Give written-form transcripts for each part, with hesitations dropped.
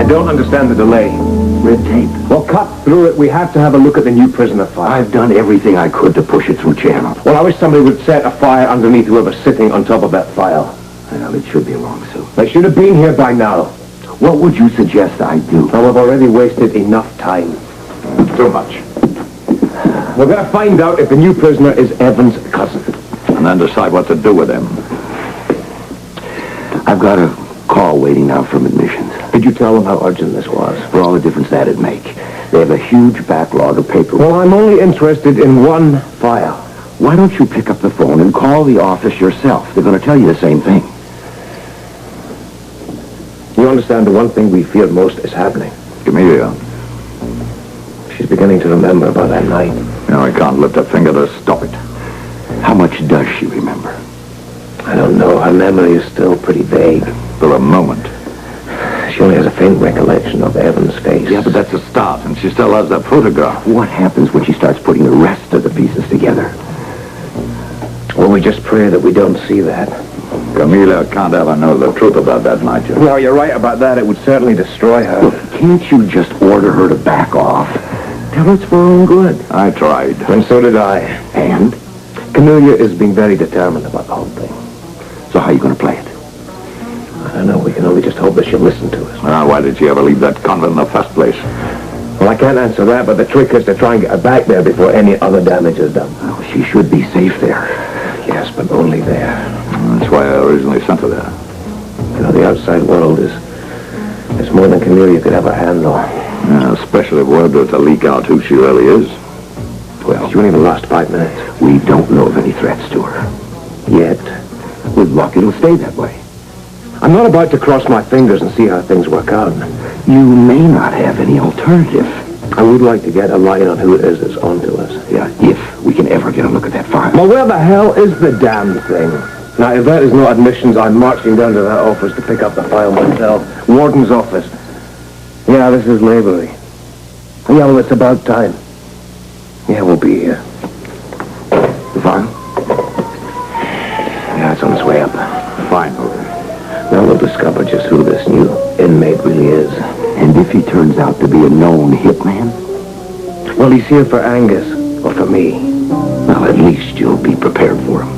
I don't understand the delay. Red tape. Well, cut through it. We have to have a look at the new prisoner file. I've done everything I could to push it through channel. Well, I wish somebody would set a fire underneath whoever's sitting on top of that file. Well, it should be along soon. They should have been here by now. What would you suggest I do? Well, we've already wasted enough time. Too much. We're going to find out if the new prisoner is Evan's cousin. And then decide what to do with him. I've got a call waiting now from admissions. Did you tell them how urgent this was? For all the difference that'd make. They have a huge backlog of paperwork. Well, I'm only interested in one file. Why don't you pick up the phone and call the office yourself? They're going to tell you the same thing. You understand the one thing we fear most is happening. Camellia. She's beginning to remember about that night. I can't lift a finger to stop it. How much does she remember? I don't know. Her memory is still pretty vague. For a moment. She only has a faint recollection of Evan's face. Yeah, but that's a start, and she still has that photograph. What happens when she starts putting the rest of the pieces together? Well, we just pray that we don't see that. Camellia can't ever know the truth about that night, Jim. No, you're right about that. It would certainly destroy her. Look, can't you just order her to back off? Tell her it's for her own good. I tried. And so did I. And? Camellia is being very determined about the whole thing. So how are you going to play it? I don't know. We can only just hope that she'll listen to us. Well, why did she ever leave that convent in the first place? Well, I can't answer that, but the trick is to try and get her back there before any other damage is done. Oh, she should be safe there. Yes, but only there. That's why I originally sent her there. You know, the outside world is more than Camellia could ever handle. Yeah, especially if word was to leak out who she really is. Well, she won't even last 5 minutes. We don't know of any threats to her. Yet. With luck, it'll stay that way. I'm not about to cross my fingers and see how things work out. You may not have any alternative. I would like to get a line on who it is that's onto us. Yeah, if we can ever get a look at that file. Well, where the hell is the damn thing? Now, if that is no admissions, I'm marching down to that office to pick up the file myself. Warden's office. Yeah, this is Laborie. Yeah, well, it's about time. Yeah, we'll be here. The file? Yeah, it's on its way up. Fine. Now we'll discover just who this new inmate really is. And if he turns out to be a known hitman? Well, he's here for Angus, or for me. Well, at least you'll be prepared for him.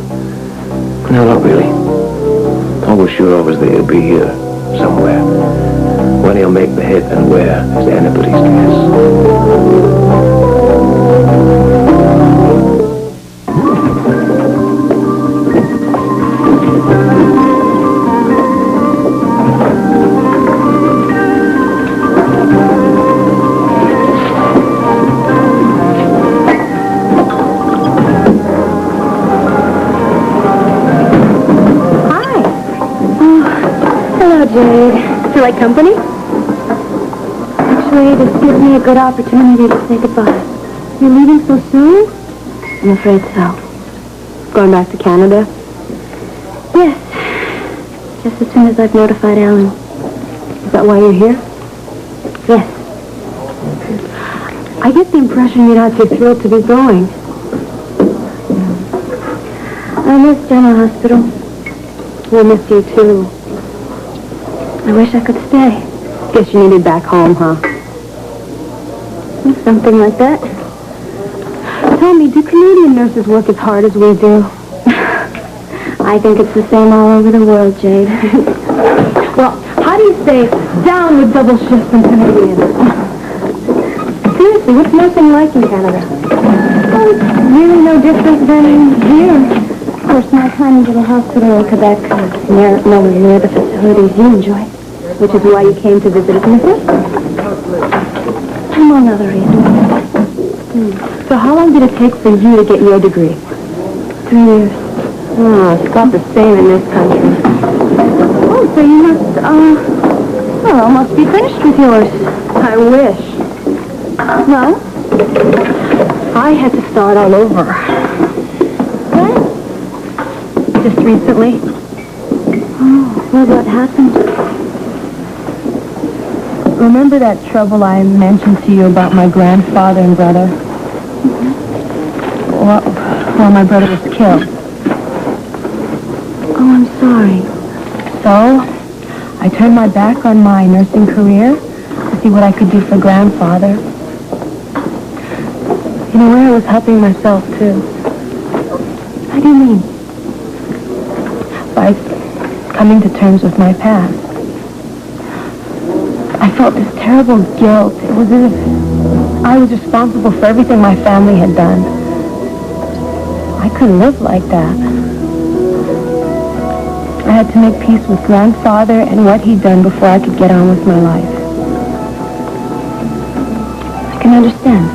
No, not really. All we're sure of is that he'll be here, somewhere. When he'll make the hit and where is anybody's guess. Jade. Feel like company? Actually, this gives me a good opportunity to say goodbye. You're leaving so soon? I'm afraid so. Going back to Canada? Yes. Just as soon as I've notified Alan. Is that why you're here? Yes. I get the impression you're not too thrilled to be going. I miss General Hospital. I miss you, too. I wish I could stay. Guess you needed back home, huh? Something like that. Tell me, do Canadian nurses work as hard as we do? I think it's the same all over the world, Jade. Well, how do you say down with double shifts in Canadian? Seriously, what's nursing like in Canada? Well, it's really no different than here. Of course, my tiny little hospital in Quebec is nowhere near the facilities you enjoy, which is why you came to visit us in the first place. Among other reasons. So how long did it take for you to get your degree? 3 years. Oh, it's about the same in this country. Oh, so you must, almost be finished with yours. I wish. Well, I had to start all over. When? Just recently. Oh, well, what happened? Remember that trouble I mentioned to you about my grandfather and brother? Well, my brother was killed. Oh, I'm sorry. So, I turned my back on my nursing career see what I could do for Grandfather. In a way, I was helping myself, too. How do you mean? By coming to terms with my past. I felt this terrible guilt. It was as if I was responsible for everything my family had done. I couldn't live like that. I had to make peace with Grandfather and what he'd done before I could get on with my life. I can understand.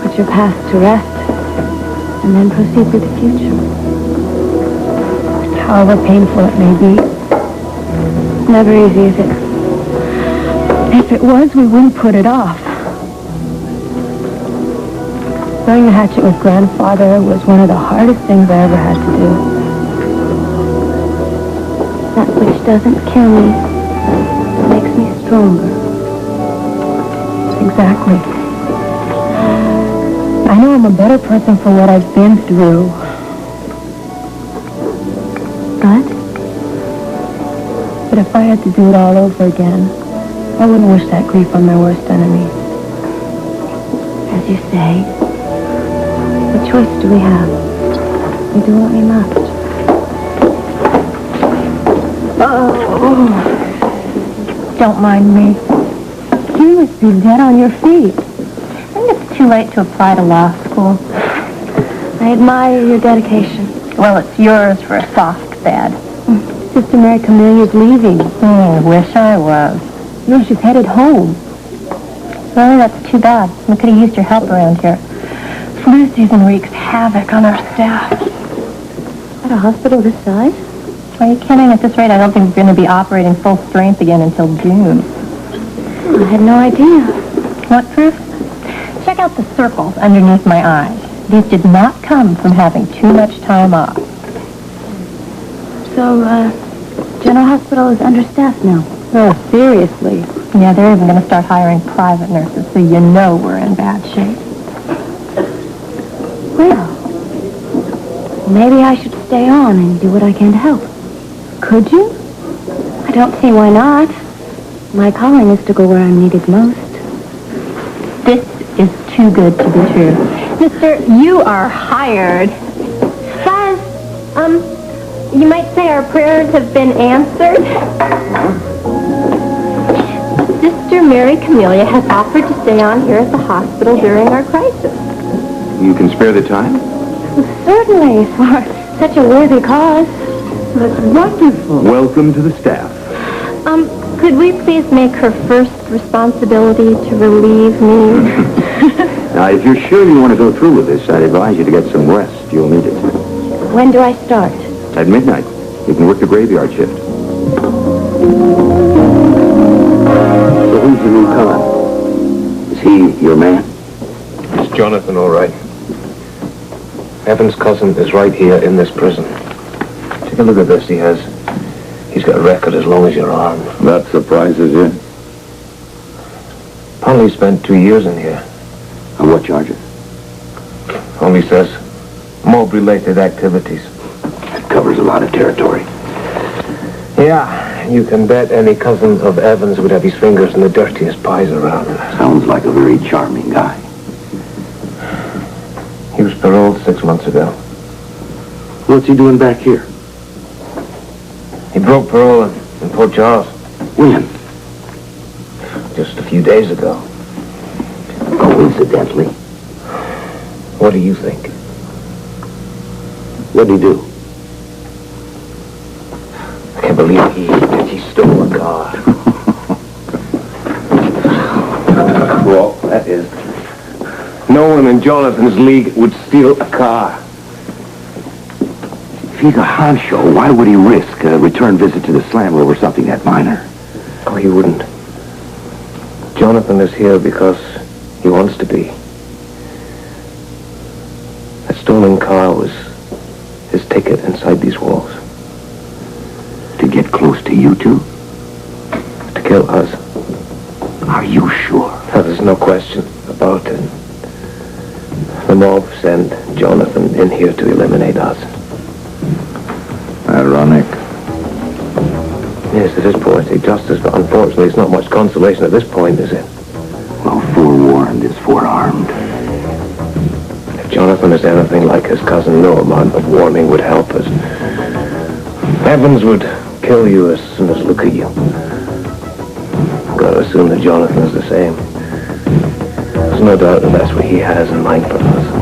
Put your past to rest and then proceed with the future. However painful it may be. It's never easy, is it? If it was, we wouldn't put it off. Throwing the hatchet with Grandfather was one of the hardest things I ever had to do. That which doesn't kill me makes me stronger. Exactly. I know I'm a better person for what I've been through. But if I had to do it all over again, I wouldn't wish that grief on my worst enemy. As you say, what choice do we have? We do what we must. Oh, don't mind me. You must be dead on your feet. I think it's too late to apply to law school. I admire your dedication. Well, it's yours for a soft bed. Sister Mary Camelia's leaving. I wish I was. No, she's headed home. Well, that's too bad. We could have used your help around here. Flu season wreaks havoc on our staff. At a hospital this size? Are you kidding? At this rate, I don't think we're going to be operating full strength again until June. I had no idea. What proof? Check out the circles underneath my eyes. These did not come from having too much time off. So, General Hospital is understaffed now. Oh, seriously? Yeah, they're even going to start hiring private nurses, so you know we're in bad shape. Well, maybe I should stay on and do what I can to help. Could you? I don't see why not. My calling is to go where I'm needed most. This is too good to be true. Mister, you are hired. Buzz, you might say our prayers have been answered. Sister Mary Camelia has offered to stay on here at the hospital during our crisis. You can spare the time? Certainly, for such a worthy cause. That's wonderful. Welcome to the staff. Could we please make her first responsibility to relieve me? Now, if you're sure you want to go through with this, I'd advise you to get some rest. You'll need it. When do I start? At midnight. You can work the graveyard shift. So who's the newcomer? Is he your man? It's Jonathan, all right. Evan's cousin is right here in this prison. Take a look at this. He's got a record as long as your arm. That surprises you? Apparently spent 2 years in here. On what charges? Only says mob-related activities. That covers a lot of territory. Yeah, you can bet any cousin of Evan's would have his fingers in the dirtiest pies around. Sounds like a very charming guy. He was paroled 6 months ago. What's he doing back here? He broke parole in Port Charles When? just a few days ago. Coincidentally. What do you think? What'd he do? I can't believe he stole a car. Well, that is... No one in Jonathan's league would steal a car. If he's a honcho, why would he risk a return visit to the slammer over something that minor? Oh, he wouldn't. Jonathan is here because he wants to be. That stolen car was his ticket inside these walls. To get close to you two? To kill us. Are you sure? Now, there's no question about it. The mob sent Jonathan in here to eliminate us. Ironic. Yes, it is poetic justice, but unfortunately it's not much consolation at this point, is it? Well, forewarned is forearmed. If Jonathan is anything like his cousin, no amount of warning would help us. Evans would kill you as soon as look at you. I've got to assume that Jonathan is the same. There's no doubt that that's what he has in mind for us.